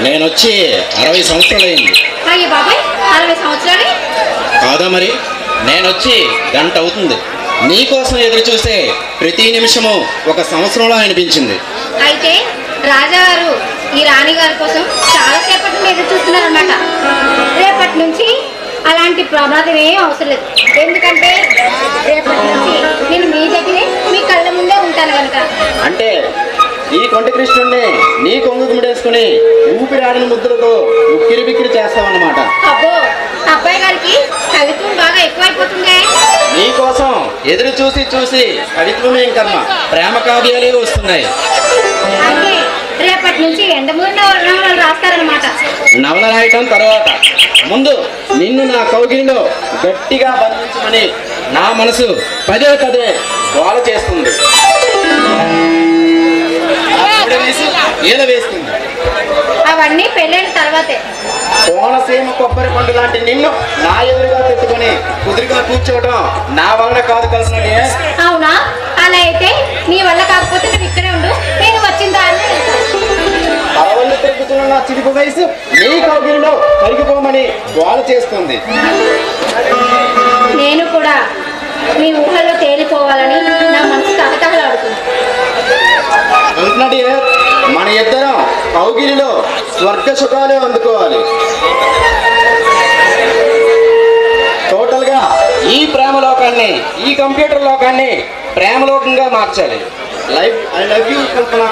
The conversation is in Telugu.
నేనొచ్చి 60 సంవత్సరాలైంది. అయ్యో బాబాయ్ 60 సంవత్సరాలు కాదా మరి? నేనొచ్చి గంట అవుతుంది. నీకోసం ఎదురు చూసే ప్రతి నిమిషము ఒక సంవత్సరంలో అనిపించింది. అయితే రాజాగారు ఈ రాణి గారి కోసం చాలా సేపటి నుండి ఎదురు చూస్తున్నారన్నమాట. రేపటి నుంచి అలాంటి ప్రమాదం ఏం అవసరం లేదు. ఎందుకంటే రేపటి నుంచి నేను మీ దగ్గరే మీ కళ్ళ ముందే ఉంటాను కనుక. అంటే ఈ కొండ కృష్ణుడిని నీ కొంగు ముడేసుకుని ఊపిరాడిన ముద్దులతో ఉక్కిరి బిక్కిరి చేస్తావన్నమాట. అబ్బో అబ్బాయి గారికి కవిత్వం బాగా ఎక్కువైపోతుంది. నీకోసం ఎదురు చూసి చూసి కవిత్వం ఏం కర్మ, ప్రేమ కావ్యాలే వస్తున్నాయి. అంటే రేపటి నుంచి ఎండమూరి నవలలు రాస్తారనమాట. నవల రాయటం తర్వాత ముందు నిన్ను నా కౌగిలిలో గట్టిగా బంధించమని నా మనసు పదే పదే గోల చేస్తుంది, ఈల వేస్తుంది. అవన్నీ పెళ్ళైన తర్వాతే. కోనసీమ కొబ్బరి పండు లాంటి నిన్ను నా ఎదురుగా పెట్టుకుని కుదురుగా కూర్చోవడం నా వల్ల కాదు కలిసినది. అవునా? అలా అయితే నీ వల్ల కాకపోతే నువ్వు ఇక్కడే ఉండు, నేను వచ్చిన దారిని పరవళ్ళు తిరుగుతున్న నా చిరుపు వయసు నీ కౌగిలిలో కరిగిపోమని గోల చేస్తుంది. నేను కూడా మీ ఊహల్లో తేలిపోవాలని నా మనసు తహతహలాడుతుంది. మన ఇద్దరం కౌగిలిలో స్వర్గ సుఖాలే అందుకోవాలి. టోటల్ గా ఈ ప్రేమ లోకాన్ని, ఈ కంప్యూటర్ లోకాన్ని ప్రేమలోకంగా మార్చాలి. I love you Kalpana.